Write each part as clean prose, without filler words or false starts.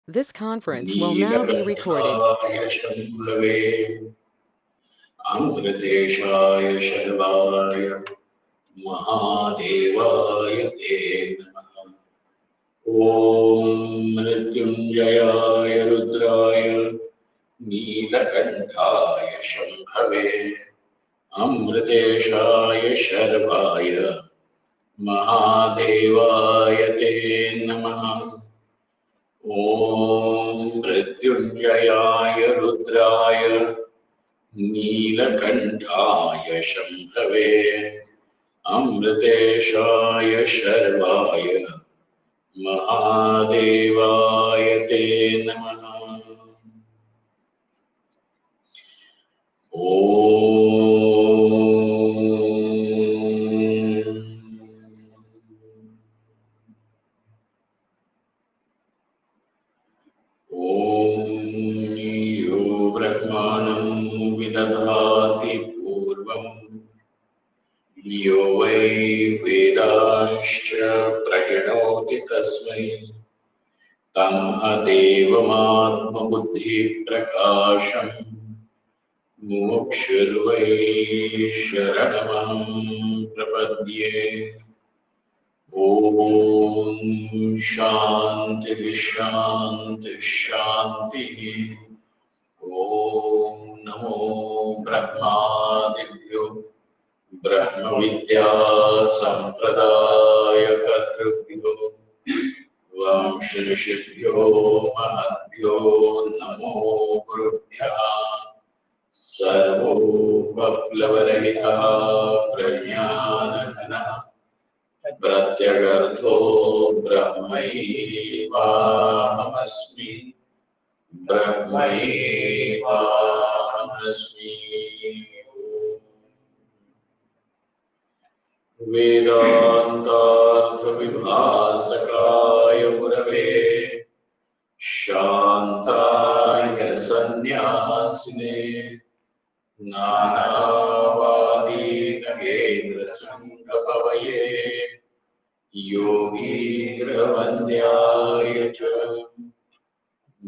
This conference will now be recorded. नीलकण्ठाय शम्भवे अमृतेशाय शर्वाय महादेवाय ते नमः। ॐ मृत्युञ्जयाय रुद्राय नीलकण्ठाय शम्भवे अमृतेशाय शर्वाय महादेवाय ते नमः। ॐ मृत्युञ्जयाय रुद्राय नीलकण्ठाय शम्भवे अमृतेशाय शर्वाय महादेवाय ते नमः। ॐ यो ब्रह्माणं विदधाति पूर्वम् यो वै वेदांश्च प्रहिणोति तस्मै तमहदेवमात्मबुद्धिप्रकाशम् मुमुक्षुर्वै शरणमहं प्रपद्ये। ॐ शान्तिः शान्तिः शान्तिः। ॐ नमो ब्रह्मादिभ्यो ब्रह्मविद्या सम्प्रदायकर्तृभ्यो वंशऋषिभ्यो महद्भ्यो नमो गुरुभ्यः। सर्वोपप्लवरहितः प्रज्ञानघनः प्रत्यगर्थो ब्रह्मैवाहमस्मि ब्रह्मैवाहमस्मि। वेदान्तार्थविभासकाय गुरवे शान्ताय सन्न्यासिने नानावादी नगेन्द्रसङ्गपवये योगीन्द्रवन्द्याय च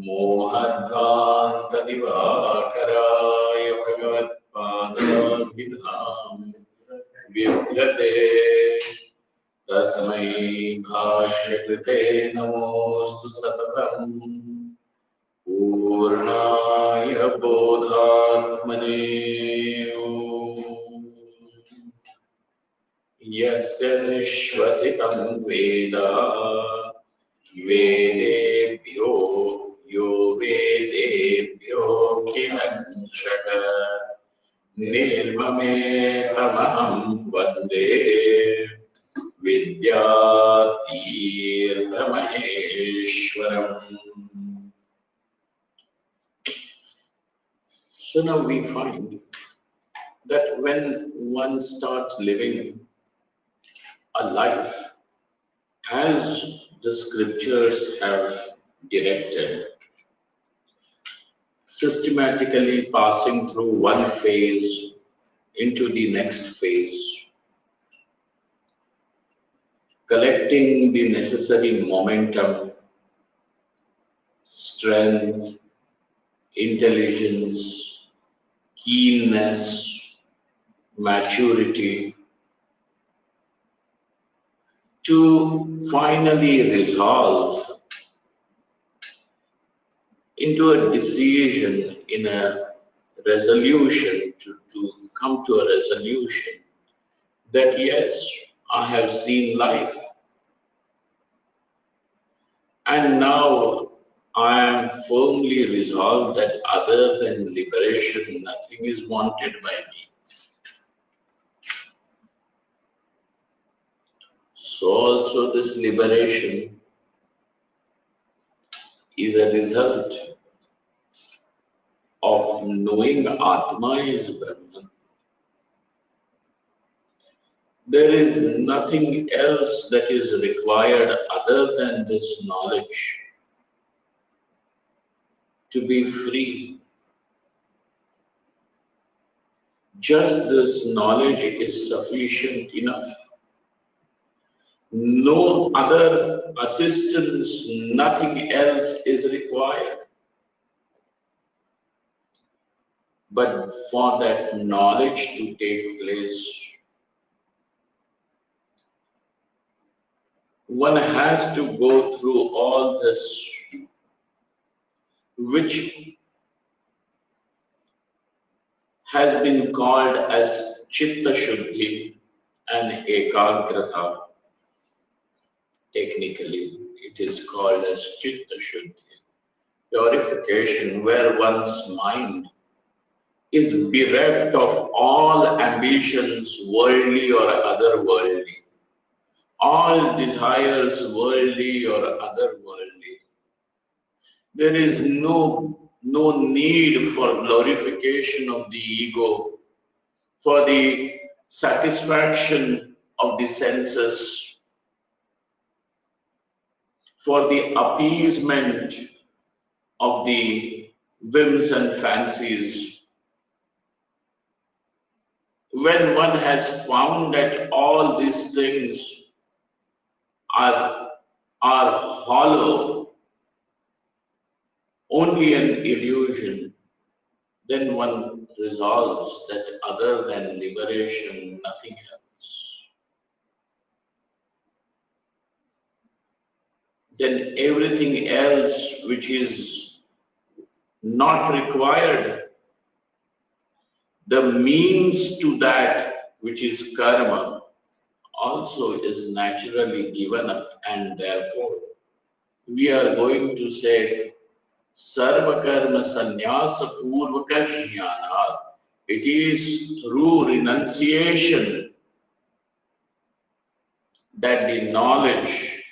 मोहध्वान्तदिवाकराय भगवत्पादाभिधाम् विव्रते तस्मै भाष्यकृते नमोऽस्तु सततम् पूर्णाय बोधात्मने। यस्य निःश्वसितं वेद वेदेभ्यो यो वेदेभ्योऽखिलञ्चक निर्ममेतमहं वन्दे विद्यातीर्थमहेश्वरम्। So now we find that when one starts living a life as the scriptures have directed, systematically passing through one phase into the next phase, collecting the necessary momentum, strength, intelligence, keenness, maturity, to finally resolve into a decision, in a resolution, to come to a resolution that yes, I have seen life and now I am firmly resolved that other than liberation, nothing is wanted by me. So also this liberation is a result of knowing Atma is Brahman. There is nothing else that is required other than this knowledge to be free. Just this knowledge is sufficient enough. No other assistance, nothing else is required. But for that knowledge to take place, one has to go through all this, which has been called as Chitta Shuddhi and Ekagrata. Technically, it is called as Chitta Shuddhi, purification, where one's mind is bereft of all ambitions, worldly or otherworldly, all desires, worldly or otherworldly. There is no need for glorification of the ego, for the satisfaction of the senses, for the appeasement of the whims and fancies. When one has found that all these things are, are hollow, only an illusion, then one resolves that other than liberation, nothing else. Then everything else which is not required, the means to that which is karma, also is naturally given up, and therefore we are going to say Sarva Karma Sannyasa Purvaka Jnana. It is through renunciation that the knowledge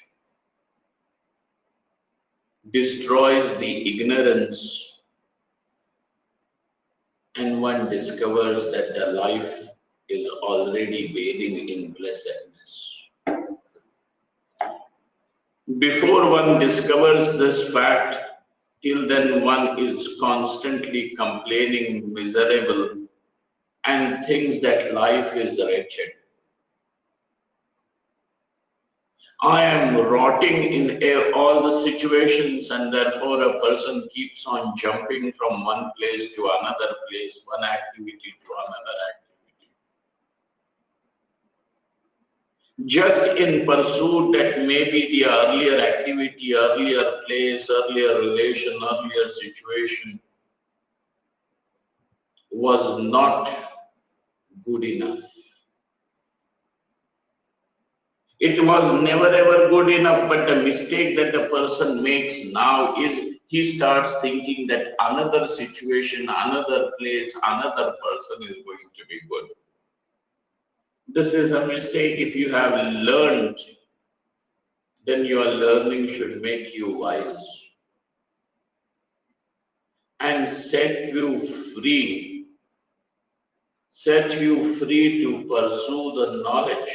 destroys the ignorance, and one discovers that the life is already bathing in blessedness. Before one discovers this fact, till then one is constantly complaining, miserable, and thinks that life is wretched. I am rotting in all the situations, and therefore a person keeps on jumping from one place to another place, one activity to another activity, just in pursuit that maybe the earlier activity, earlier place, earlier relation, earlier situation was not good enough. It was never ever good enough, but the mistake that the person makes now is he starts thinking that another situation, another place, another person is going to be good. This is a mistake. If you have learned, then your learning should make you wise and set you free to pursue the knowledge.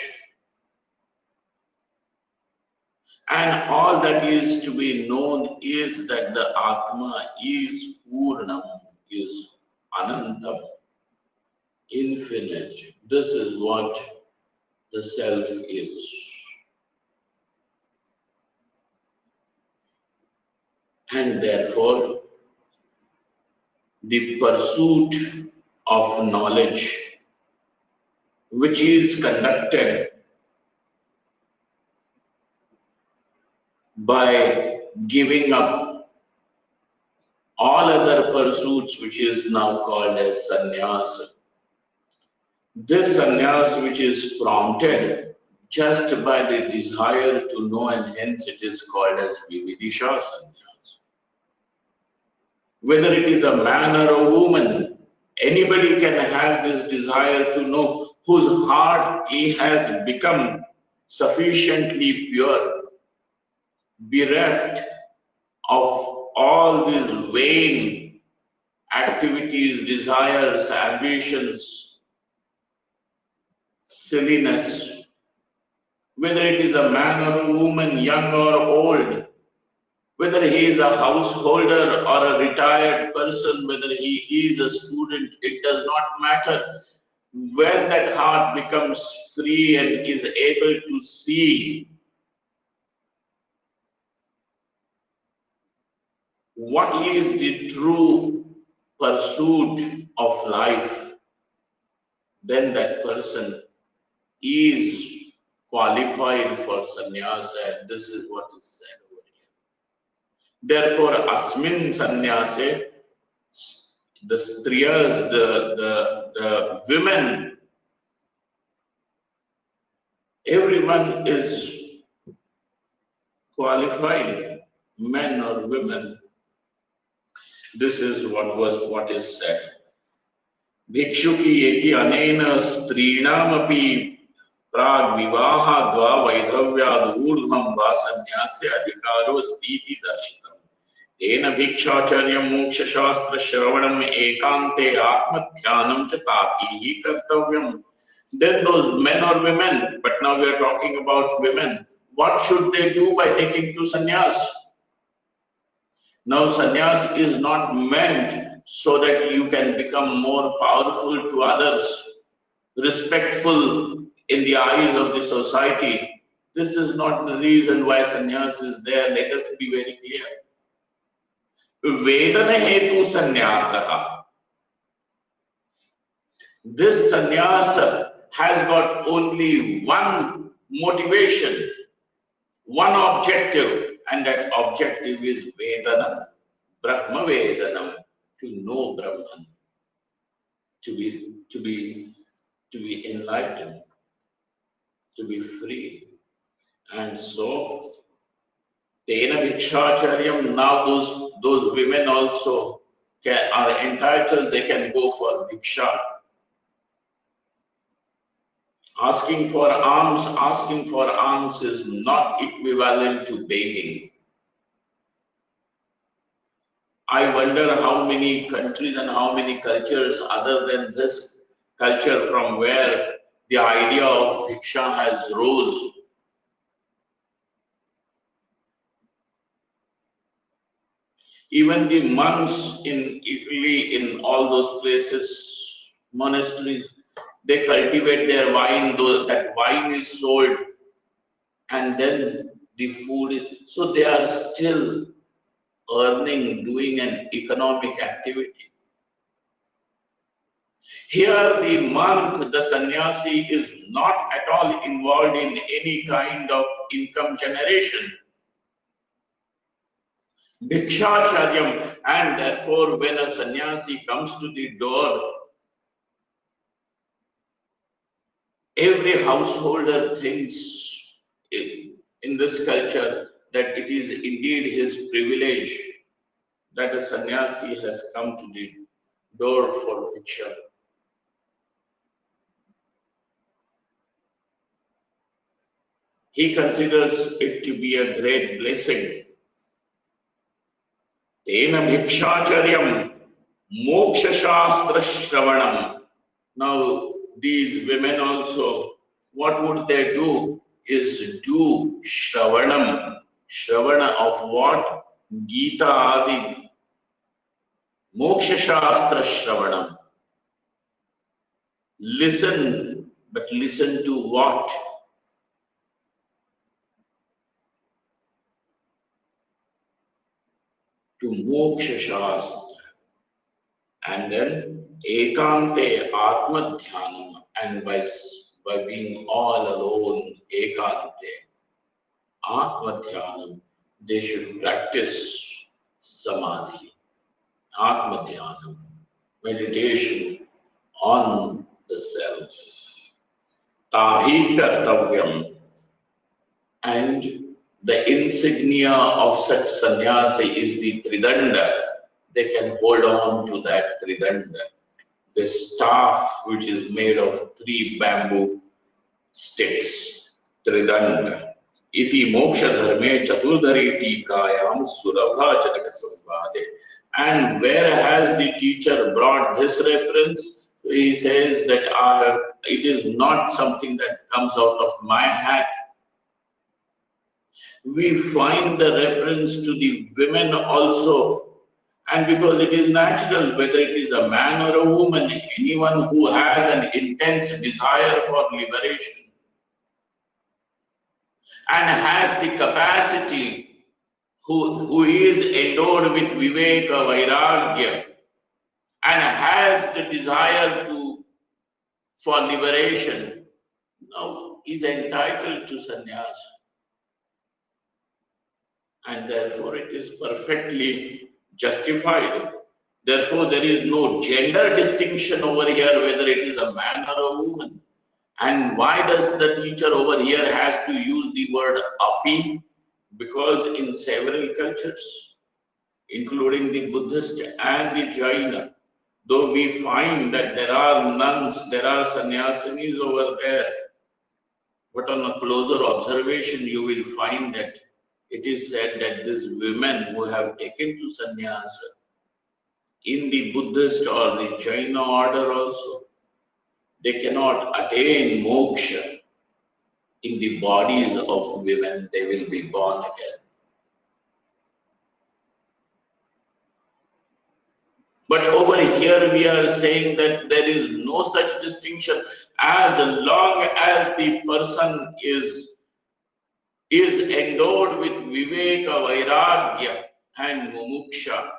And all that is to be known is that the Atma is Purnam, is Anantam, infinite. This is what the self is. And therefore, the pursuit of knowledge, which is conducted by giving up all other pursuits, which is now called as sannyasa. This sannyas, which is prompted just by the desire to know, and hence it is called as vividisha sannyas. Whether it is a man or a woman, anybody can have this desire to know, whose heart he has become sufficiently pure, bereft of all these vain activities, desires, ambitions, silliness. Whether it is a man or a woman, young or old, whether he is a householder or a retired person, whether he is a student, it does not matter. When that heart becomes free and is able to see what is the true pursuit of life, then that person is qualified for sannyasa, and this is what is said over here. Therefore, asmin sannyase, the striyas, the women, everyone is qualified, men or women. This is what is said. भिक्षुकी इति अनेन स्त्रीणामपि प्राग विवाहाद्वा वैधव्याद् ऊर्ध्वं वा सन्न्यास्य अधिकारो अस्तीति दर्शितम्। तेन भिक्षाचर्यं मोक्षशास्त्र श्रवणम् एकान्ते आत्मध्यानं च ताभिः कर्तव्यम्. Then those men or women, but now we are talking about women, what should they do by taking to sannyas? Now, sannyas is not meant so that you can become more powerful to others, respectful in the eyes of the society. This is not the reason why sannyas is there. Let us be very clear. Vedana hetu sannyasa. This sannyasa has got only one motivation, one objective, and that objective is Vedanam, Brahma Vedanam, to know Brahman, to be enlightened, to be free. And so, Tena Bhikshacharyam, now those women also are entitled, they can go for Bhiksha. Asking for alms is not equivalent to begging. I wonder how many countries and how many cultures other than this culture from where the idea of bhiksha has rose. Even the monks in Italy, in all those places, monasteries, they cultivate their wine, though that wine is sold, and then the food is, so they are still earning, doing an economic activity. Here the monk, the sannyasi, is not at all involved in any kind of income generation. Bhikshacharyam, and therefore when a sannyasi comes to the door, every householder thinks in this culture that it is indeed his privilege that a sannyasi has come to the door for bhiksha. He considers it to be a great blessing. Tena bhikshacharyam moksha shastra shravanam. Now, these women also, what would they do is do shravanam. Shravana of what? Gita adi. Moksha shastra shravanam. Listen, but listen to what? To moksha shastra. And then ekante atma dhyanam, and by being all alone, ekante atma dhyanam, they should practice samadhi, atma dhyanam, meditation on the self. Tahi kartavyam, and the insignia of such sannyasi is the tridanda. They can hold on to that tridanda, the staff which is made of 3 bamboo sticks, tridanda. Iti moksha dharme chaturdhari tikayam surabha chanaka samvade. And where has the teacher brought this reference? He says that it is not something that comes out of my hat. We find the reference to the women also. And because it is natural, whether it is a man or a woman, anyone who has an intense desire for liberation and has the capacity who is endowed with viveka, vairagya, and has the desire for liberation, now is entitled to sannyas, and therefore it is perfectly justified. Therefore, there is no gender distinction over here, whether it is a man or a woman. And why does the teacher over here has to use the word api? Because in several cultures, including the Buddhist and the Jaina, though we find that there are nuns, there are sannyasinis over there, but on a closer observation, you will find that it is said that these women who have taken to sannyas in the Buddhist or the Jaina order also, they cannot attain moksha in the bodies of women, they will be born again. But over here we are saying that there is no such distinction as long as the person is endowed with viveka, vairagya and mumuksha.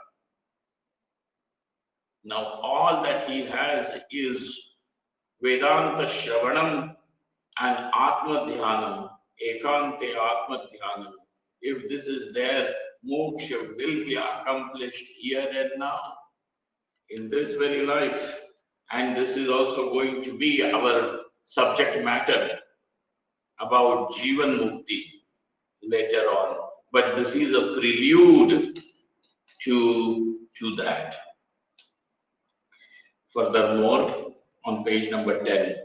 Now all that he has is Vedanta Shravanam and Atma Dhyanam, Ekante Atma Dhyanam. If this is there, moksha will be accomplished here and now, in this very life. And this is also going to be our subject matter about Jivanmukti later on. But this is a prelude to that. Furthermore, on page number 10,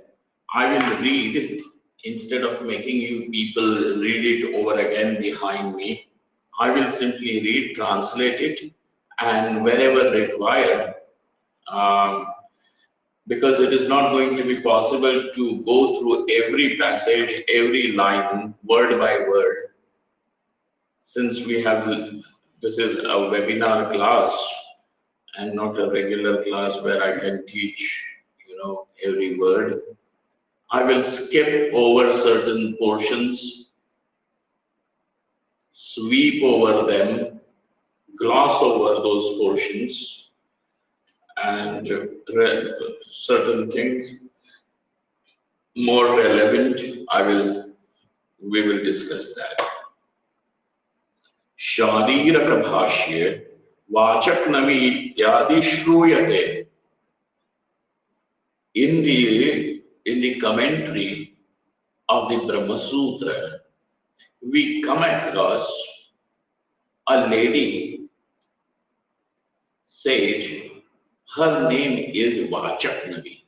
I will read, instead of making you people read it over again behind me, I will simply read, translate it, and wherever required, because it is not going to be possible to go through every passage, every line, word by word, since this is a webinar class and not a regular class where I can teach, every word. I will skip over certain portions, sweep over them, gloss over those portions, and certain things more relevant, we will discuss that. शारीरक भाष्य वाचक नवी इत्यादि श्रूयते. In the commentary of the Brahma Sutra, we come across a lady sage. Her name is Vachak Navi.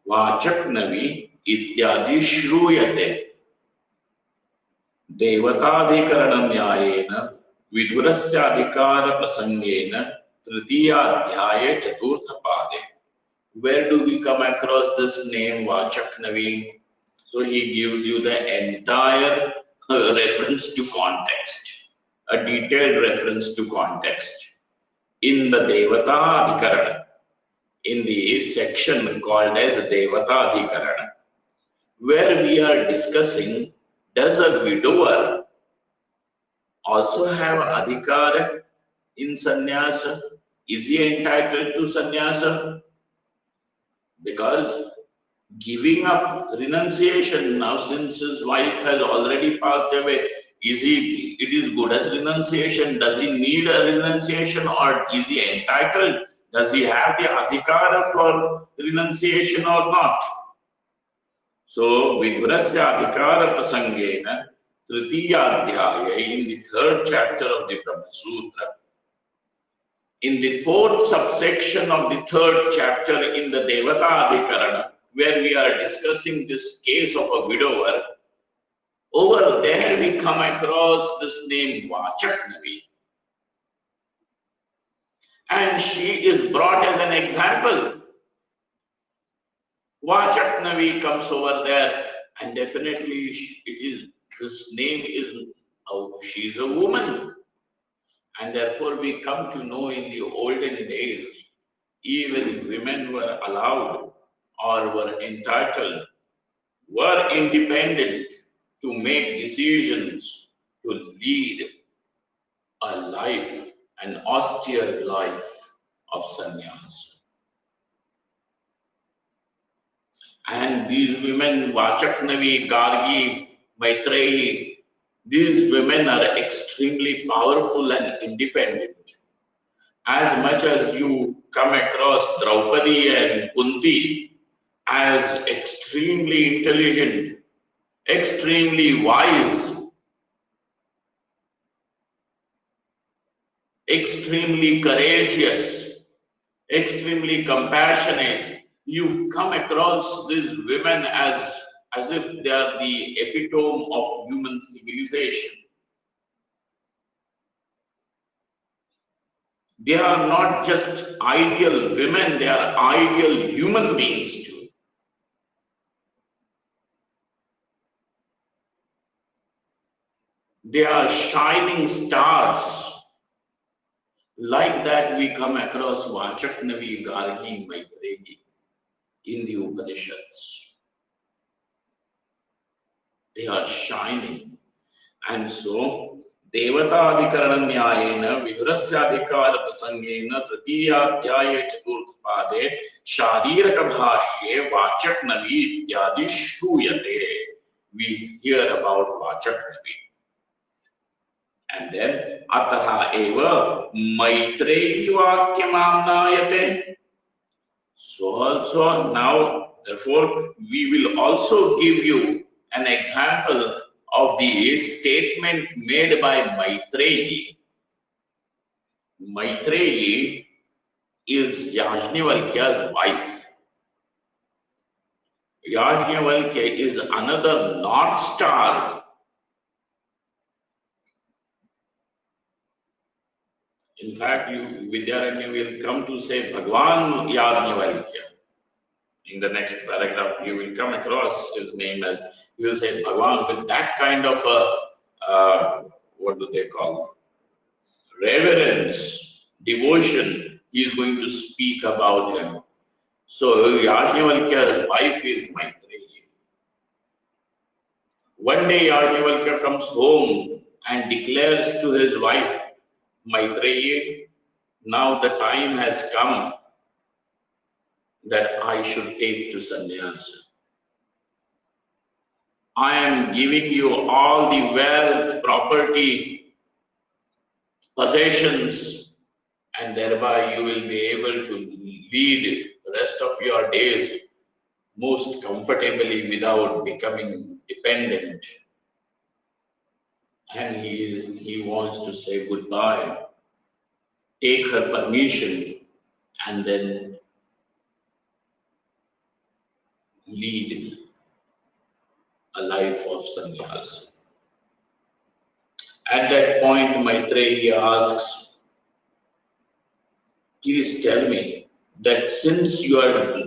Vachak Navi ityadi shruyate. Devatadhikaranam nyayena vidurasya adhikara prasangena tritiyadhyaye chaturtha pade. Where do we come across this name Vachak Navi? So he gives you the entire reference to context, a detailed reference to context in the Devata Adhikarana, in the section called as Devata Adhikarana, where we are discussing, does a widower also have adhikara in sannyasa? Is he entitled to sannyasa? Because giving up renunciation now, since his wife has already passed away, it is good as renunciation? Does he need a renunciation, or is he entitled? Does he have the adhikara for renunciation or not? So vidurasya adhikara prasangena tritiya adhyaya, in the third chapter of the Brahma Sutra, in the fourth subsection of the third chapter in the Devata Adhikarana, where we are discussing this case of a widower, over there we come across this name Vachak Navi. And she is brought as an example. Vachak Navi comes over there, and definitely this name is, she is a woman. And therefore we come to know in the olden days, even women were allowed or were entitled, were independent to make decisions, to lead a life, an austere life of sannyas. And these women, Vachaknavi, Gargi, Maitreyi, these women are extremely powerful and independent. As much as you come across Draupadi and Kunti as extremely intelligent, extremely wise, extremely courageous, extremely compassionate, you come across these women as if they are the epitome of human civilization. They are not just ideal women, they are ideal human beings too. They are shining stars. Like that, we come across Vachaknavi, Gargi, Maitreyi in the Upanishads. They are shining. And so, देवताधिकरणन्यायेन विदुरस्याधिकारप्रसंगेन तृतीयाध्याये चतुर्थपादे शारीरकभाष्ये वाचक्नवी इत्यादि श्रूयते. We hear about Vachaknavi. And then Ataha eva Maitreyi Vakyamamnayate. So also now, therefore, we will also give you an example of the statement made by Maitreyi. Maitreyi is Yajnavalkya's wife. Yajnavalkya is another North Star. In fact, Vidyaranya will come to say Bhagwan Yajnavalkya. In the next paragraph, you will come across his name as, you will say Bhagwan with that kind of what do they call, reverence, devotion, he is going to speak about him. So Yajnavalkya's wife is Maitreyi. One day Yajnavalkya comes home and declares to his wife, Maitreyi, now the time has come that I should take to sannyas. I am giving you all the wealth, property, possessions, and thereby you will be able to lead the rest of your days most comfortably without becoming dependent. And he wants to say goodbye, take her permission, and then lead a life of sannyas. At that point, Maitreyi asks, please tell me that since you are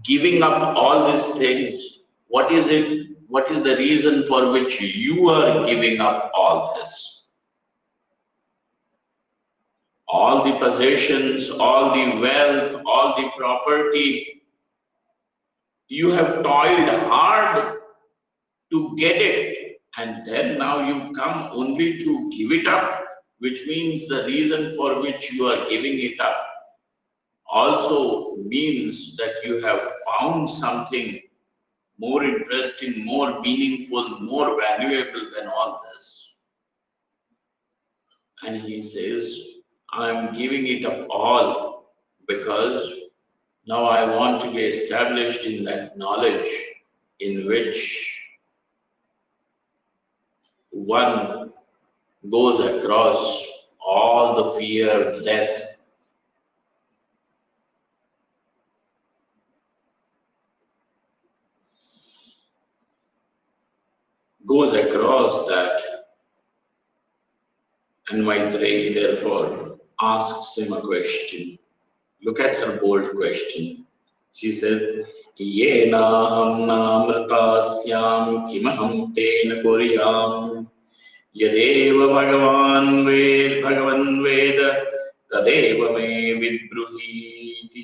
giving up all these things, what is it? What is the reason for which you are giving up all this? All the possessions, all the wealth, all the property, you have toiled hard to get it, and then now you come only to give it up, which means the reason for which you are giving it up also means that you have found something more interesting, more meaningful, more valuable than all this. And he says, I'm giving it up all because now I want to be established in that knowledge in which one goes across all the fear, death, goes across that. And Maitreyi therefore asks him a question. Look at her bold question. She says, Yenaham namratasyam kimaham tena kuryam yadeva bhagavan veda tadeva me vibruhiti.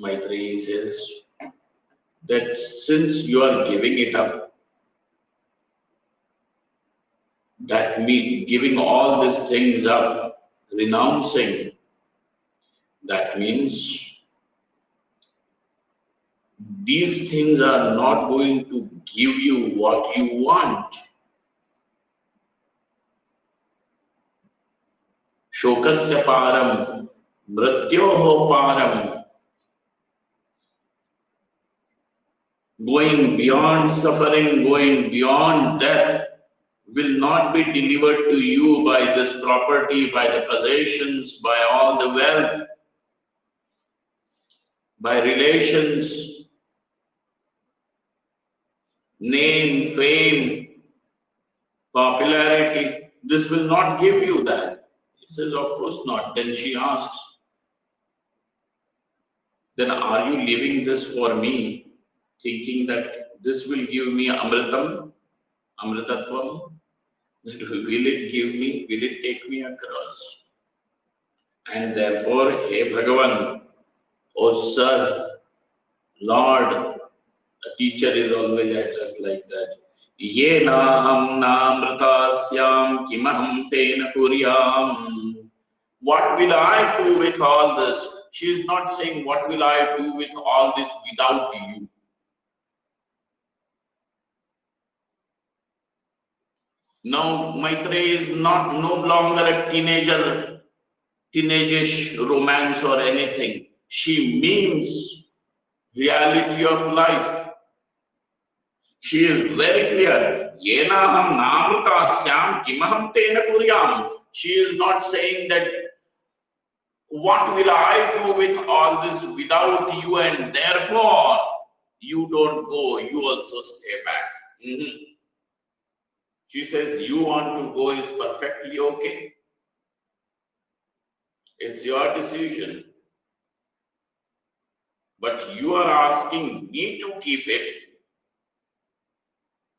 Maitreyi says that since you are giving it up, That means giving all these things up, renouncing. That means these things are not going to give you what you want. Shokasya param, mrityoho param. Going beyond suffering, going beyond death will not be delivered to you by this property, by the possessions, by all the wealth, by relations, name, fame, popularity. This will not give you that. He says, of course not. Then she asks, then are you leaving this for me, thinking that this will give me amritam, amritatvam? That will it give me, will it take me across? And therefore, hey Bhagavan, oh Sir, Lord, a teacher is always addressed like that. Ye naham namritasyam kimaham tena kuryam. What will I do with all this? She is not saying, what will I do with all this without you? Now, Maitreyi is not no longer a teenageish romance or anything. She means reality of life. She is very clear. Yenaham namritasyam kimaham tena kuryam. She is not saying that what will I do with all this without you, and therefore you don't go, you also stay back. She says you want to go is perfectly okay. It's your decision. But you are asking me to keep it,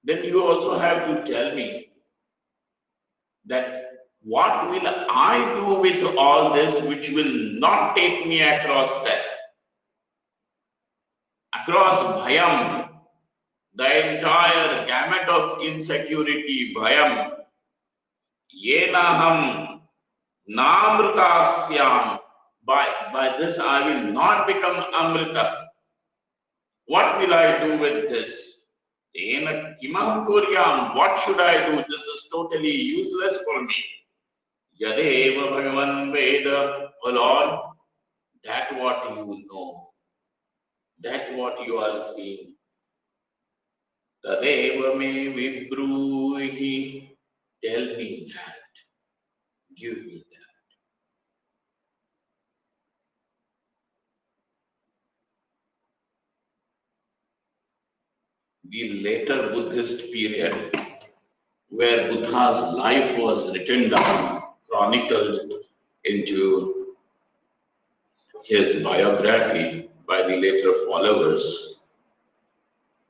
then you also have to tell me that what will I do with all this which will not take me across that, across bhayam, the entire gamut of insecurity, bhayam, yenaham namritasyam. By this I will not become amrita. What will I do with this? Tena kimam kuryam. What should I do? This is totally useless for me. Yadeva Bhagavan Veda, O Lord, that what you know, that what you are seeing. Tadeva me vibruhi, tell me that, give me that. The later Buddhist period, where Buddha's life was written down, chronicled into his biography by the later followers,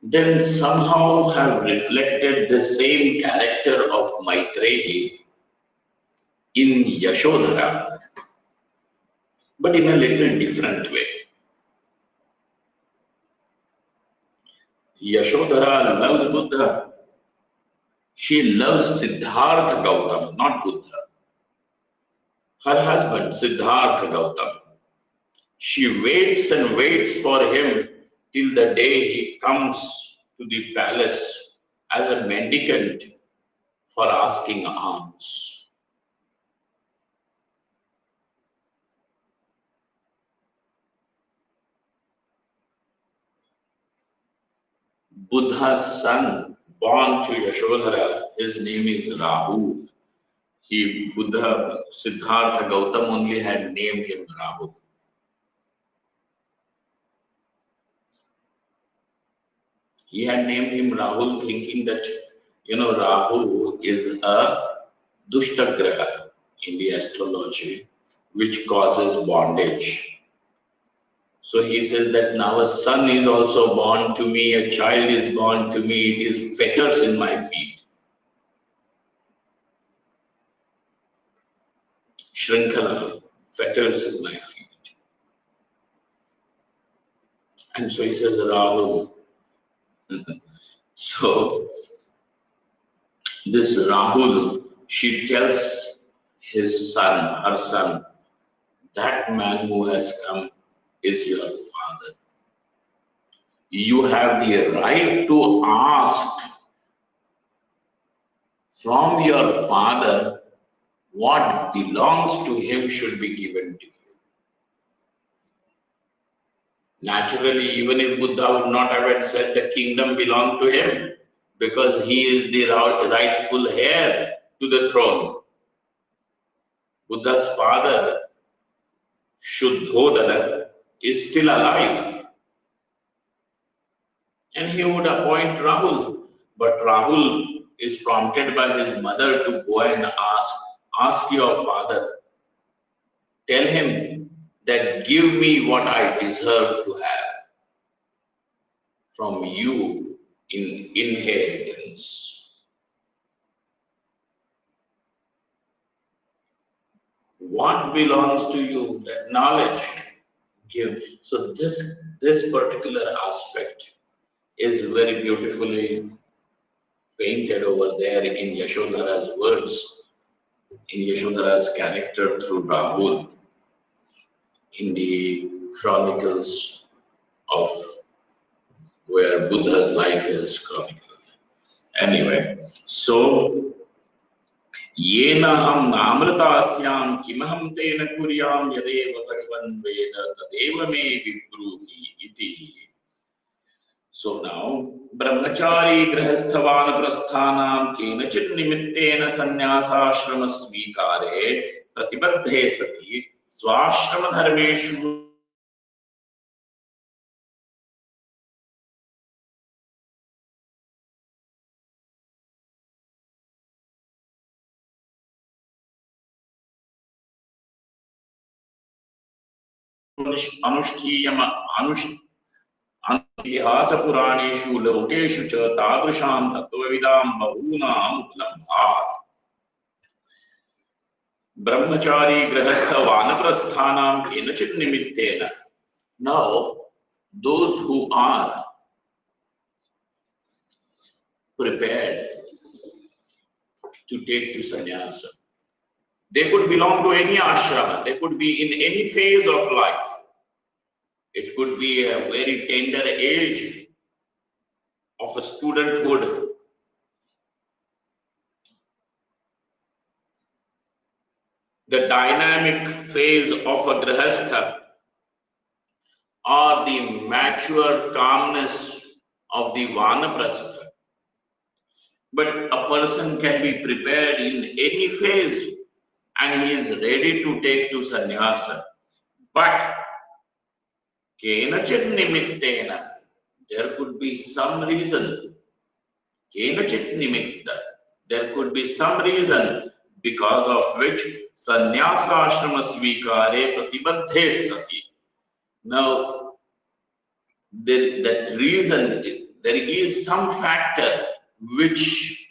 then somehow have reflected the same character of Maitreyi in Yashodhara, but in a little different way. Yashodhara loves Buddha. She loves Siddhartha Gautam, not Buddha. Her husband, Siddhartha Gautam. She waits and waits for him till the day he comes to the palace as a mendicant for asking alms. Buddha's son, born to Yashodhara, his name is Rahul. Buddha, Siddhartha Gautam only had named him Rahul. He had named him Rahul thinking that, Rahu is a Dushtagraha in the astrology, which causes bondage. So he says that now a son is also born to me, a child is born to me, it is fetters in my feet. Shrinkala, fetters in my feet. And so he says, Rahul. So this Rahul she tells her son, that man who has come is your father. You have the right to ask from your father what belongs to him should be given to you. Naturally, even if Buddha would not have said the kingdom belonged to him, because he is the rightful heir to the throne. Buddha's father, Shuddhodana, is still alive, and he would appoint Rahul. But Rahul is prompted by his mother to go and ask your father, tell him that give me what I deserve to have from you in inheritance. What belongs to you, that knowledge, give. So this particular aspect is very beautifully painted over there in Yashodhara's words, in Yashodhara's character through Rahul, in the chronicles of where Buddha's life is chronicled. Anyway, so येन हम नामृतास्यां किमहं तेन कुर्यां यदेव भगवन् वेद तदेव मे विब्रूहि इति. So now, brahmachari grahasthavan prasthanam kenachit nimitena sannyasashrama svikare pratibadhe sati swashrama dharmeshu अनुष्ठीयम इतिहासपुराणेषु लोकेषु च तादृशां तत्त्वविदां बहूनाम् उपलम्भात्. ब्रह्मचारी गृहस्थ वानप्रस्थानां केनचित् निमित्तेन. Now, those who are prepared to take to sannyasa, they could belong to any ashrama, they could be in any phase of life. It could be a very tender age of a studenthood, the dynamic phase of a grihastha, or the mature calmness of the vanaprastha. But a person can be prepared in any phase and he is ready to take to sannyasa. But kenachit nimittena, there could be some reason. Kenachit nimitta, there could be some reason because of which sannyasa ashrama svikare pratibadhe sati. Now, that reason, there is some factor which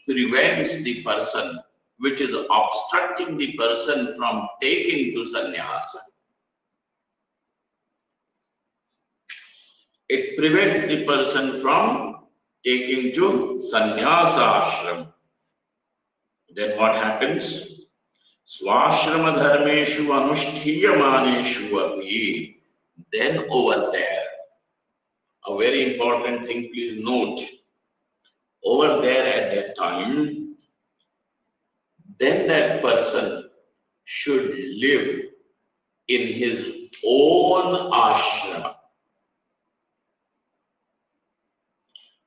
prevents the person, which is obstructing the person from taking to sannyasa. It prevents the person from taking to sannyasa ashram. Then what happens? Swashrama dharmeshu anushthiyamaneshu api. Then over there, a very important thing, please note. Over there at that time, then that person should live in his own ashrama.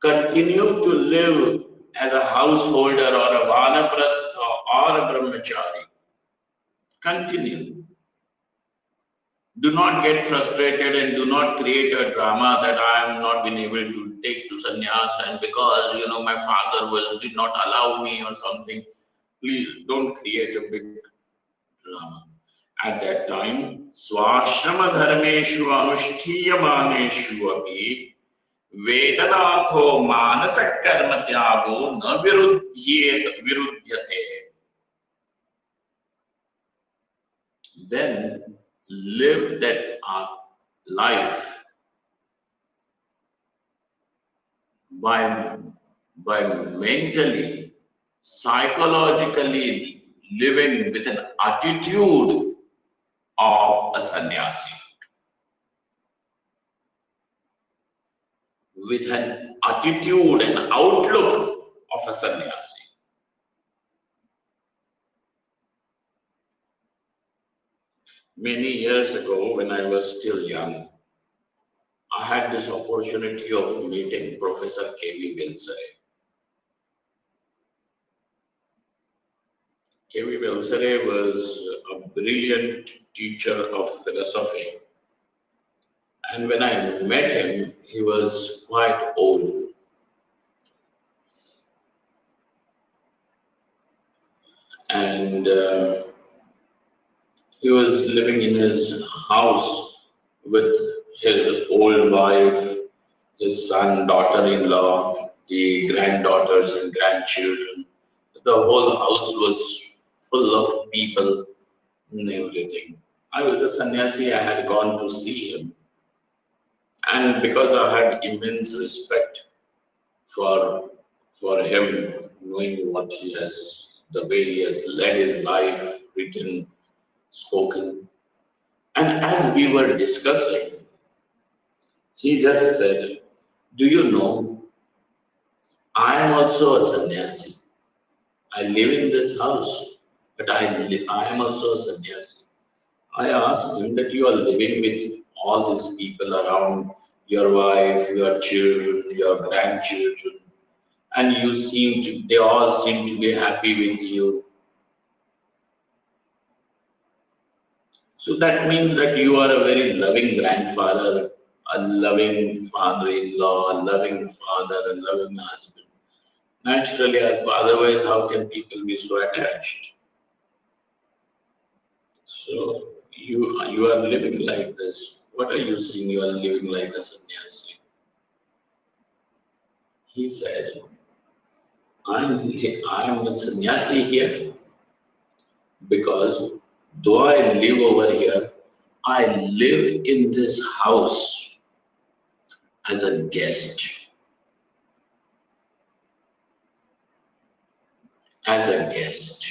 Continue to live as a householder or a vanaprastha or a brahmachari. Continue. Do not get frustrated and do not create a drama that I am not been able to take to sannyasa and because my father did not allow me or something. Please don't create a big drama. At that time, swashrama dharmeshu anushthiyamaneshu api vedanatho manasa karma tyago na virudyate. Then live that life by mentally, psychologically living with an attitude of a sannyasi, with an attitude and outlook of a sannyasi. Many years ago, when I was still young, I had this opportunity of meeting Professor K.V. Vilsare. K.V. Vilsare was a brilliant teacher of philosophy. And when I met him, he was quite old. And he was living in his house with his old wife, his son, daughter-in-law, the granddaughters and grandchildren. The whole house was full of people and everything. I was a sannyasi, I had gone to see him. And because I had immense respect for for him, knowing what he has, the way he has led his life, written, spoken. And as we were discussing, he just said, "Do you know, I am also a sannyasi. I live in this house, but I am also a sannyasi." I asked him that you are living with all these people around, your wife, your children, your grandchildren, and they all seem to be happy with you. So that means that you are a very loving grandfather, a loving father-in-law, a loving father, a loving husband. Naturally, otherwise, how can people be so attached? So you are living like this. What are you saying? You are living like a sannyasi. He said, I'm a sannyasi here because though I live over here, I live in this house as a guest. As a guest.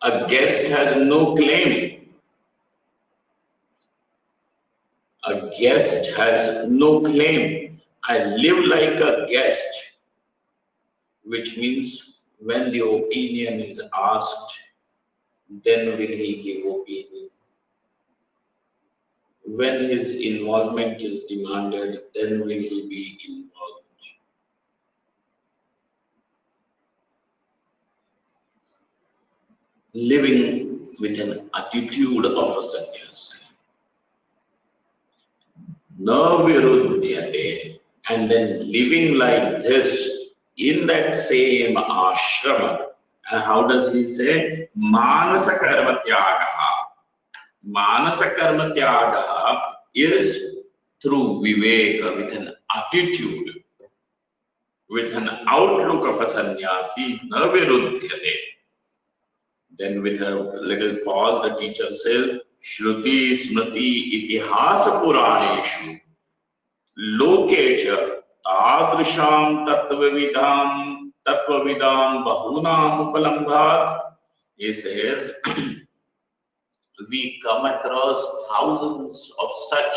A guest has no claim. A guest has no claim. I live like a guest, which means when the opinion is asked, then will he give opinion. When his involvement is demanded, then will he be involved. Living with an attitude of a sannyasi. Na virudhyate. And then living like this in that same ashrama. And how does he say? Manasa karma tyagaha. Manasa karma tyagaha is through viveka, with an attitude, with an outlook of a sannyasi, na virudhyate. Then with a little pause, the teacher says, Shruti Smriti Itihasa Puraneshu Loke cha Tadrisham Tattvavidam Bahunam Upalambhat. He says, we come across thousands of such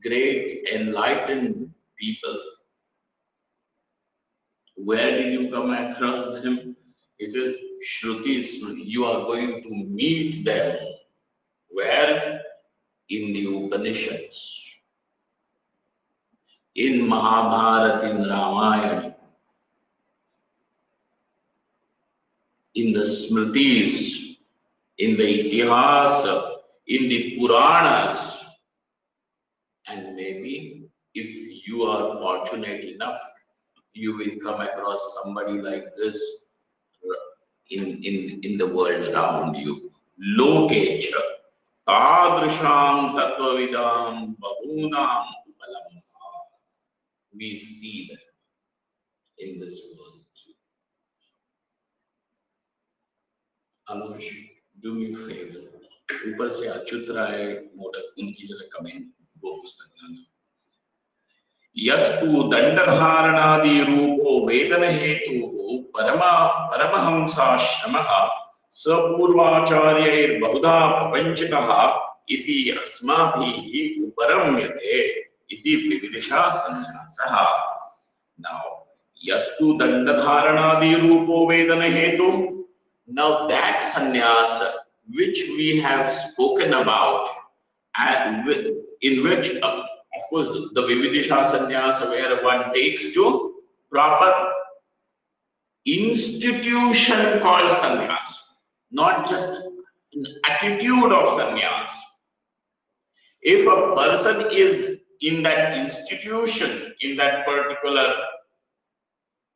great enlightened people. Where did you come across them? He says, Shrutis, you are going to meet them. Where? In the Upanishads, in Mahabharata, in Ramayana, in the Smritis, in the Itihasa, in the Puranas, and maybe if you are fortunate enough, you will come across somebody like this in the world around you. Lokecha, Tadrisham Tattvavidam Bahunam Upalamha. We see them in this world. Anush, do me a favor. ऊपर से अच्युत राय motor उनकी जरा comment वो पुस्तक लाना. यस्तु दंडधारणादि रूपो वेदन हेतु परमहंसाश्रमः स पूर्वाचार्यैर्बहुधा प्रपञ्चितः इति अस्माभिः उपरम्यते इति विविदिषा संन्यासः. Now, yastu dandadharanadi rupo vedana hetu. Now that sannyas which we have spoken about, and in which, of course, the Vividisha sannyas where one takes to proper institution called sannyas, not just an attitude of sannyas. If a person is in that institution, in that particular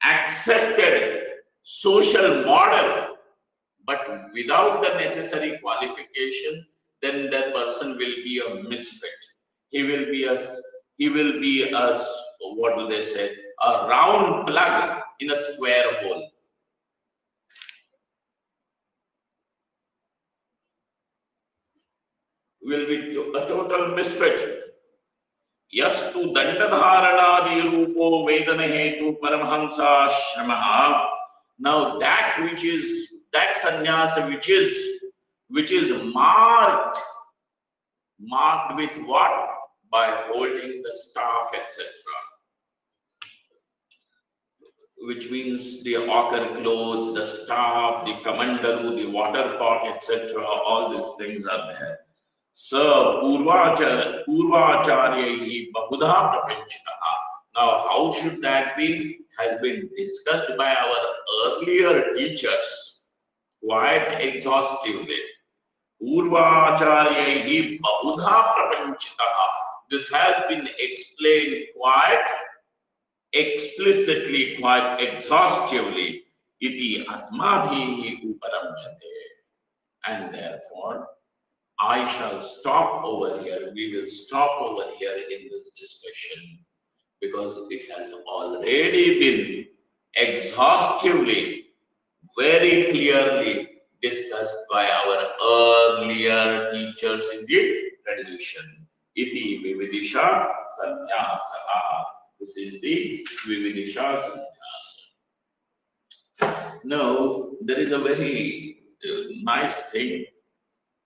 accepted social model, but without the necessary qualification, then that person will be a misfit. He will be a what do they say? A round plug in a square hole. Will be a total misfit. Yastu dandadharanadi rupo vedana hetu paramhamsa shramaha. Now that sannyasa which is marked with what? By holding the staff, etc. Which means the ochre clothes, the staff, the kamandalu, the water pot, etc. All these things are there. So Purvacharya Bahudha Prapanchitaha. Now, how should that be? Has been discussed by our earlier teachers quite exhaustively. Purvacharya Bahudha Prapanchitaha. This has been explained quite explicitly, quite exhaustively. Iti asmabhihi uparamyate. And therefore, I shall stop over here. We will stop over here in this discussion because it has already been exhaustively, very clearly discussed by our earlier teachers in the tradition. Iti vividisha sannyasa. This is the vividisha sannyasa. Now, there is a very nice thing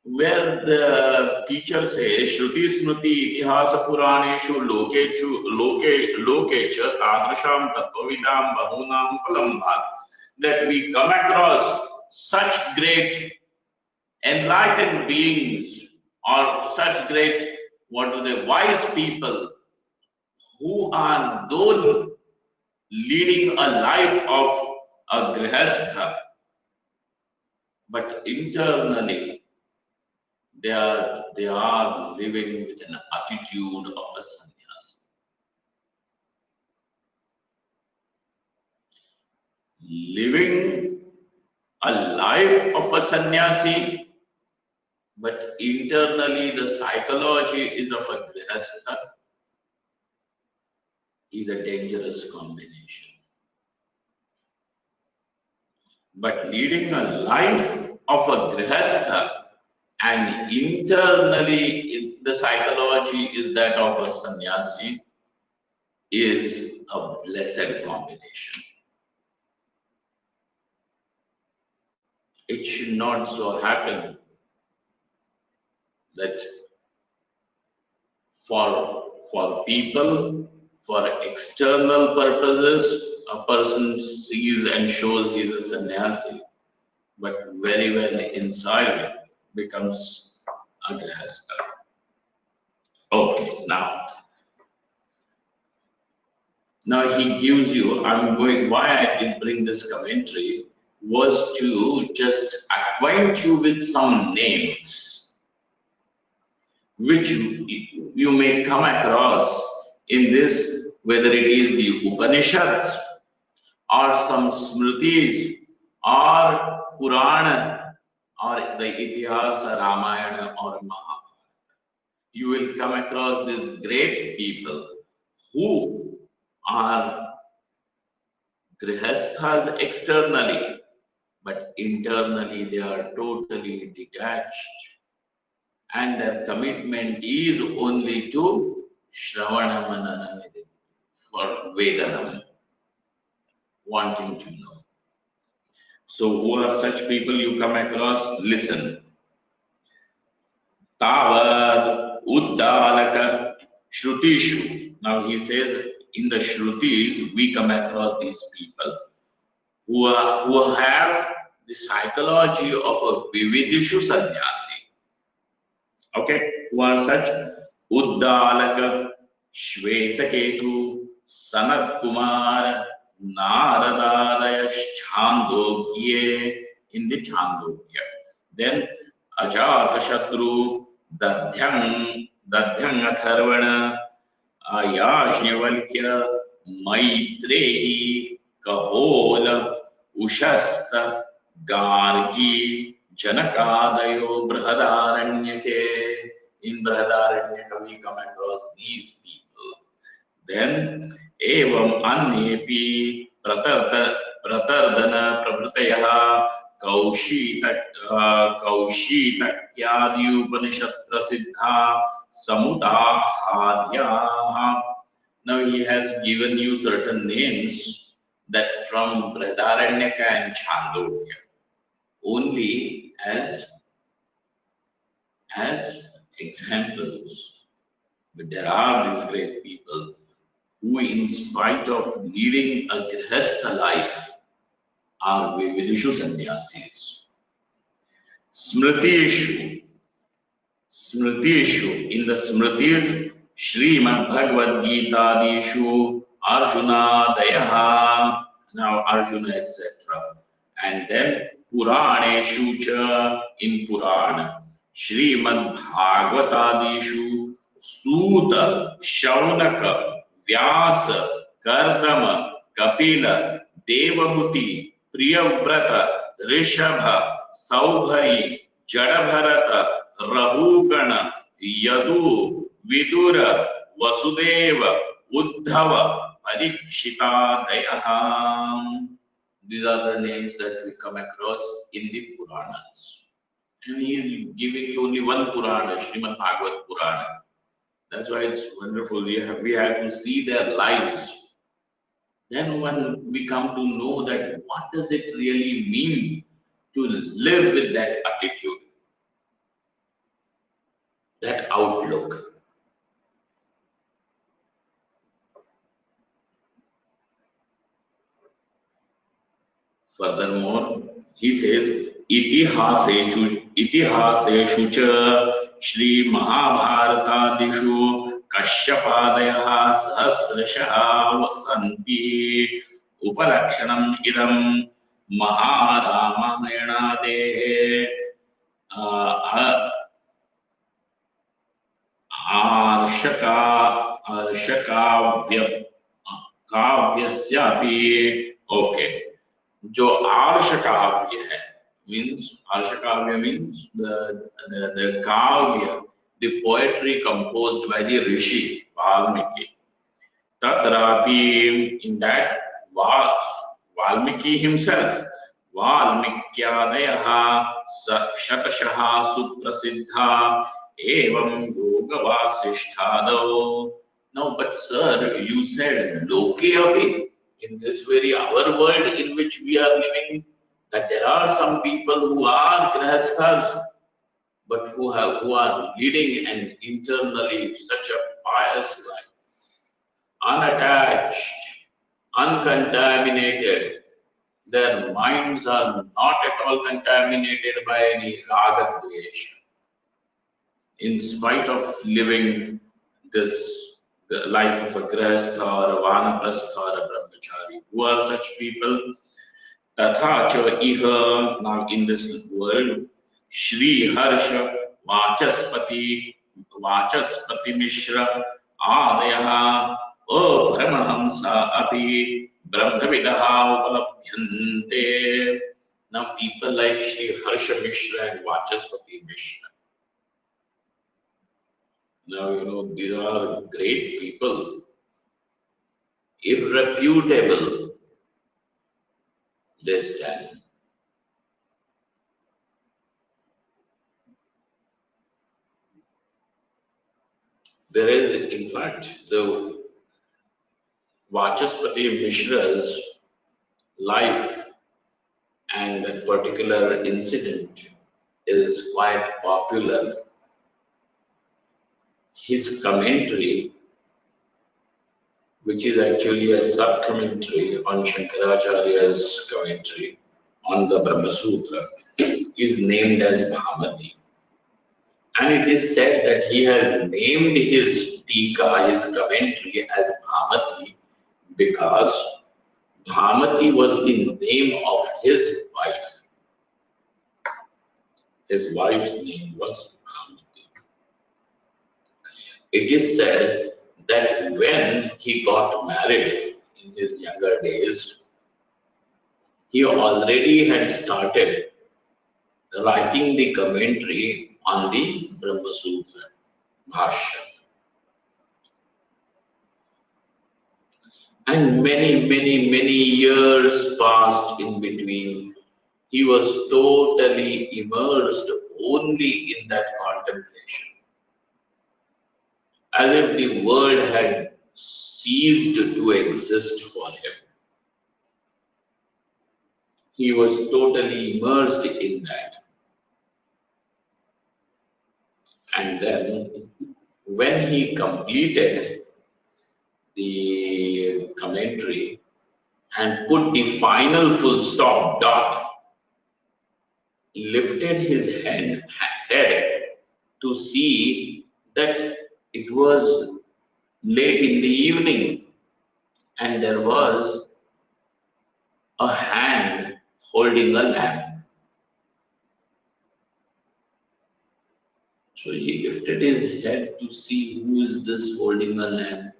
where the teacher says Shruti Smriti Itihasa Puraneshu Lokecha Tadrasham Tattvavidam Bahunam Palambhat, that we come across such great enlightened beings or such great wise people who are though leading a life of a grihastha, but internally they are living with an attitude of a sannyasi. Living a life of a sannyasi, but internally the psychology is of a grihastha, is a dangerous combination. But leading a life of a grihastha and internally the psychology is that of a sannyasi is a blessed combination. It should not so happen that for people, for external purposes, a person sees and shows he is a sannyasi, but very well inside becomes a grihastha. Okay, now he gives you, why I did bring this commentary was to just acquaint you with some names which you may come across in this, whether it is the Upanishads or some Smritis or Purana or the Itihasa, Ramayana or Mahabharata. You will come across these great people who are grihasthas externally, but internally they are totally detached, and their commitment is only to Shravana Manana. for Vedanam, wanting to know. So, who are such people you come across? Listen. Tavad Uddalaka Shrutishu. Now he says in the Shrutis we come across these people who have the psychology of a Vividishu sannyasi. Okay, who are such? Uddalaka, Shvetaketu, Sanat Kumar, Naradadaya Chandogye in the Chandogya. Then Ajatashatru, Dadhyang Atharvana, Yajnavalkya, Maitreyi, Kahola, Ushasta, Gargi, Janakadayo, Brahadaranyake. In Brahadaranyaka, we come across these people. Then, Evam Annepi, Pratardana, Prabhutayaha, Kaushitakyadi Upanishad Prasiddha, Samudahadyaha. Now he has given you certain names that from Brahadaranyaka and Chandogya only as examples. But there are these great people who, in spite of leading a grihastha life, are Vividishu sannyasis. Smritishu, in the Smritis, Srimad Bhagavad Gita Dishu, Arjuna Dayaha, now Arjuna, etc. And then Puraneshu cha in Purana, Srimad Bhagavatadishu, Suta, Shaunaka, Vyasa, Kardama, Kapila, Devahuti, Priyavrata, Rishabha, Saubhari, Jadabharata, Rahugana, Yadu, Vidura, Vasudeva, Uddhava, Parikshita, Dayaha. These are the names that we come across in the Puranas. And he is giving you only one Purana, Srimad Bhagavat Purana. That's why it's wonderful. We have to see their lives. Then when we come to know that what does it really mean to live with that attitude, that outlook. Furthermore, he says, Itihaseshu cha Shri Mahabharatadishu Kashyapadayah Sahasrashaha Vasanti Upalakshanam Idam Maharamayanadehe Arshakavya Kavyasyapi. Okay. जो आर्ष काव्य है means आर्ष काव्य means the kavya, the poetry composed by the rishi Valmiki. Tatrapi, in that Valmiki himself, Valmikyadayaha shatashaha suprasiddha evam yoga vasishthado. Now, but sir, you said loke api, in this very our world in which we are living, that there are some people who are grihasthas, but who are leading an internally such a pious life, unattached, uncontaminated. Their minds are not at all contaminated by any raga dvesha, in spite of living this the life of a grihastha or a vanaprastha or a brahmachari. Who are such people? Tathacha iha, now in this world, Shri Harsha Vachaspati Mishra Adayaha O Paramahamsa Api Brahmavidaha Upalabhyante. Now people like Shri Harsha Mishra and Vachaspati Mishra. Now, these are great people, irrefutable, they stand. There is, in fact, Vachaspati Mishra's life and that particular incident is quite popular. His commentary, which is actually a sub-commentary on Shankaracharya's commentary on the Brahma Sutra, is named as Bhamati. And it is said that he has named his Tika, his commentary, as Bhamati because Bhamati was the name of his wife. His wife's name was Bhamati. It is said that when he got married in his younger days, he already had started writing the commentary on the Brahma Sutra, Bhashya. And many years passed in between. He was totally immersed only in that contemplation, as if the world had ceased to exist for him. He was totally immersed in that. And then, when he completed the commentary and put the final full stop dot, lifted his head to see that it was late in the evening and there was a hand holding a lamp. So he lifted his head to see who is this holding a lamp.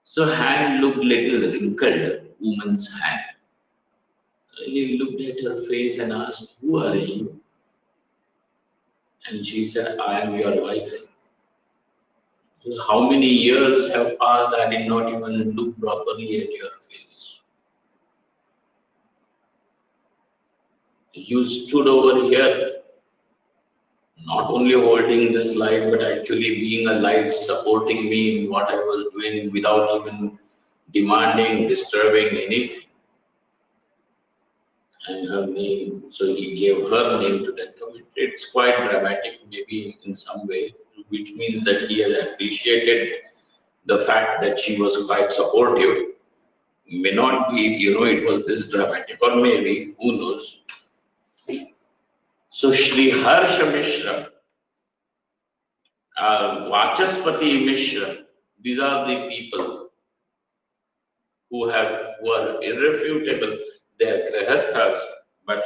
So hand looked little wrinkled, woman's hand. He looked at her face and asked, "Who are you?" And she said, "I am your wife." How many years have passed I did not even look properly at your face? You stood over here, not only holding this light, but actually being a light, supporting me in what I was doing without even demanding, disturbing anything. And her name, so he gave her name to that commentary. It's quite dramatic, maybe in some way, which means that he has appreciated the fact that she was quite supportive. May not be, it was this dramatic, or maybe, who knows. So Shri Harsha Mishra, Vachaspati Mishra, these are the people who are irrefutable. They are grihasthas, but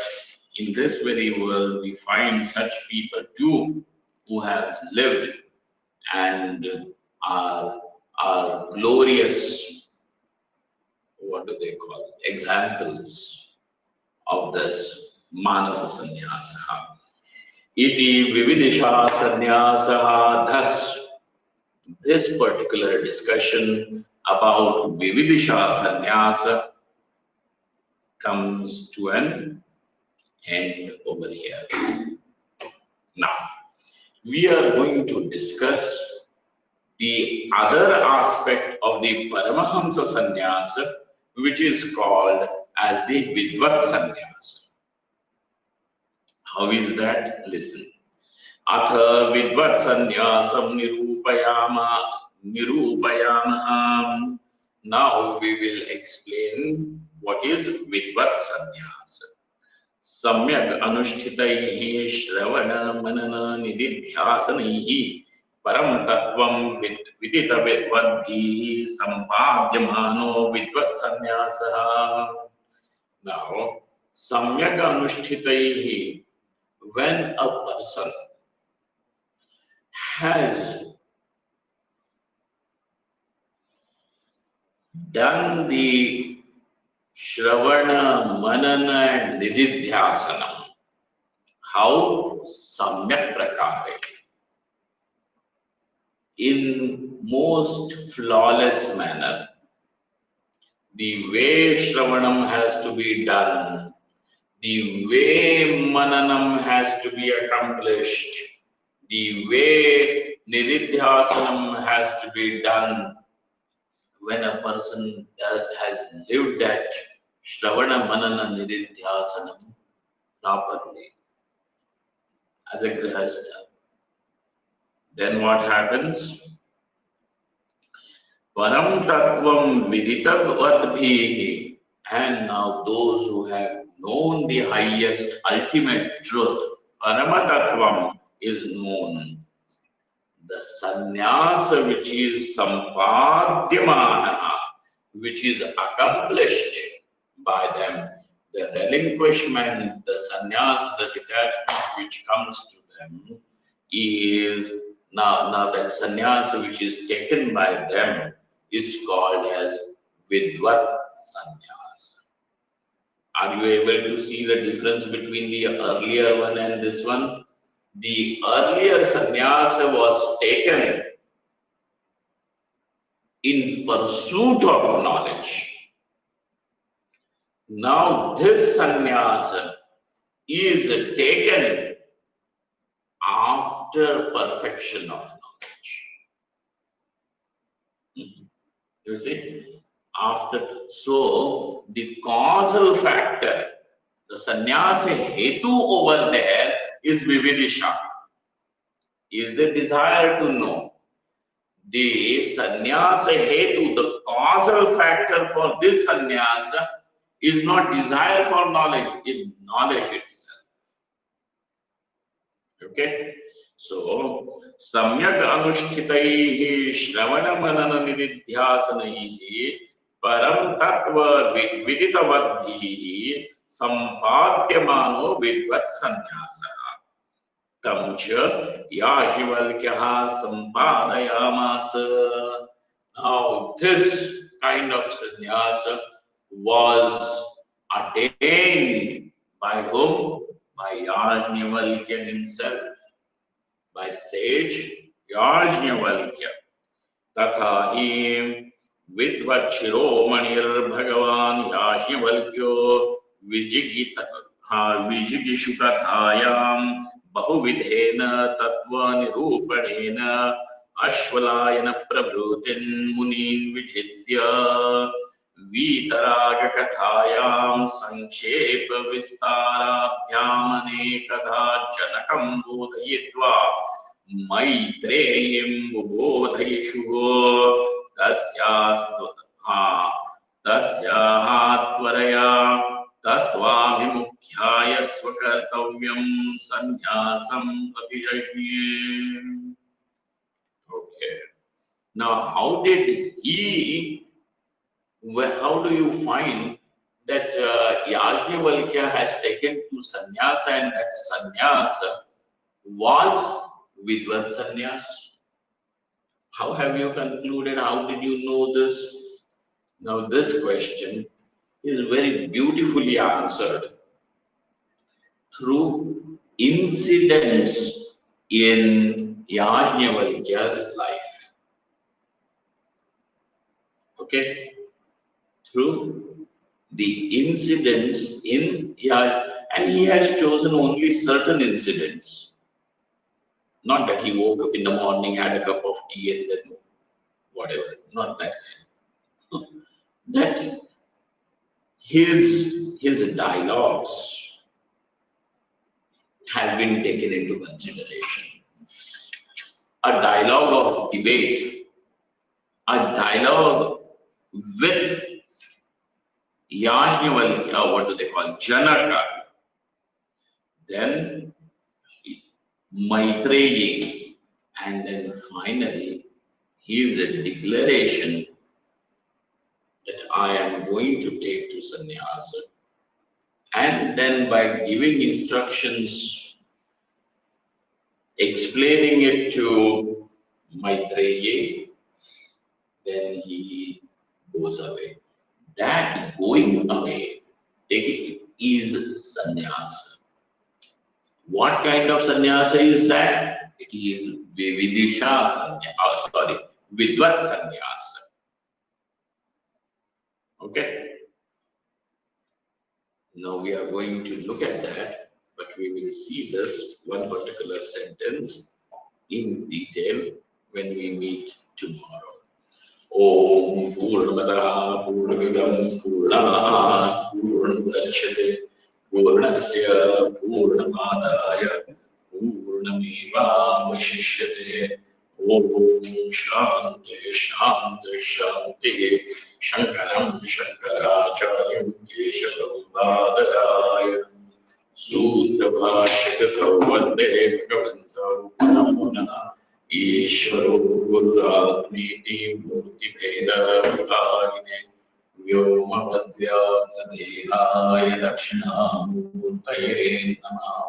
in this very world we find such people too who have lived and are glorious, what do they call it, examples of this Manasa Sannyasa. Iti Vividisha Sannyasa. Thus, this particular discussion about Vividisha Sannyasa comes to an end over here. Now, we are going to discuss the other aspect of the Paramahamsa Sannyasa, which is called as the Vidvat Sannyasa. How is that? Listen. Atha Vidvat Sannyasam Nirupayamaham. Now we will explain what is Vidvat Sannyasa. Samyak Anushtitaihi Shravana Manana Nididhyasanaihi Param Tattvam Vidita Vidvadhi Sampadyamano Vidvat Sannyasa. Now, Samyak Anushtitaihi, when a person has done the Shravana, Manana and Nididhyasanam, how? Samyak Prakare, in most flawless manner. The way Shravanam has to be done, the way Mananam has to be accomplished, the way Nididhyasanam has to be done when a person has lived that Shravana Manana Nididhyasanam properly as a grihastha, then what happens? Param Tattvam Viditavadbhihi. And now those who have known the highest ultimate truth, Parama is known. The sannyasa which is sampadhyamana, which is accomplished by them, the relinquishment, the sannyasa, the detachment which comes to them is now that sannyasa which is taken by them is called as vidvat sannyasa. Are you able to see the difference between the earlier one and this one? The earlier sannyasa was taken in pursuit of knowledge. Now this sannyasa is taken after perfection of knowledge. You see? After, so the causal factor, the sannyasa hetu over there is vividisha, is the desire to know. The sannyasa hetu, the causal factor for this sannyasa is not desire for knowledge, is knowledge itself. Okay? So, samyak anushtitaihi shravana manana nididhyasanaihi param tattva viditavadhihi sampadhyamano vidvat sannyasa. Tam cha yashivalkyaha sampadayamasa. Now, this kind of sannyasa was attained by whom? By Yajnavalkya himself, by sage Yajnavalkya. Tatha hi vidvat shiromanir bhagavan Yajnavalkyo vijigishu kathayam bahuvidhena tattva nirupanena ashvalayana prabhutin munin vijitya वीतराग कथायां संक्षेप विस्ताराभ्याम अनेकधा जनकं बोधयित्वा मैत्रेयीं बुबोधयिषुः तस्याः त्वरया तत्त्वाभिमुख्याय स्वकर्तव्यं संन्यासं प्रतिजह्ये. Okay. Now, how do you find that Yajnavalkya has taken to sannyasa and that sannyasa was Vidvat sannyas? How have you concluded? How did you know this? Now, this question is very beautifully answered through incidents in Yajnavalkya's life. Okay? Through the incidents in and he has chosen only certain incidents. Not that he woke up in the morning, had a cup of tea, and then whatever. Not that. That his dialogues have been taken into consideration. A dialogue of debate, a dialogue with Yajnavalkya, what do they call? Janaka. Then Maitreyi. And then finally, he is a declaration that I am going to take to sannyasa. And then by giving instructions, explaining it to Maitreyi, then he goes away. That going away, taking is sannyasa. What kind of sannyasa is that? It is vividisha sannyasa, vidvat sannyasa. Okay? Now we are going to look at that, but we will see this one particular sentence in detail when we meet tomorrow. Om Purnamadaha Purnamidam Purnat Purnamudachyate Purnasya Purnamadaya Purnamevavashishyate. Om Shanti Shanti Shanti Shankaram Shankaracharya Keshavam Vadayaya Sutrabhashakatau Vande Bhagavantau Punah Punah Ishvaro Gurātmiti Murtibheda Vikarine Vyoma Padvyapta Dehaya Dakshinamurtaye Namaha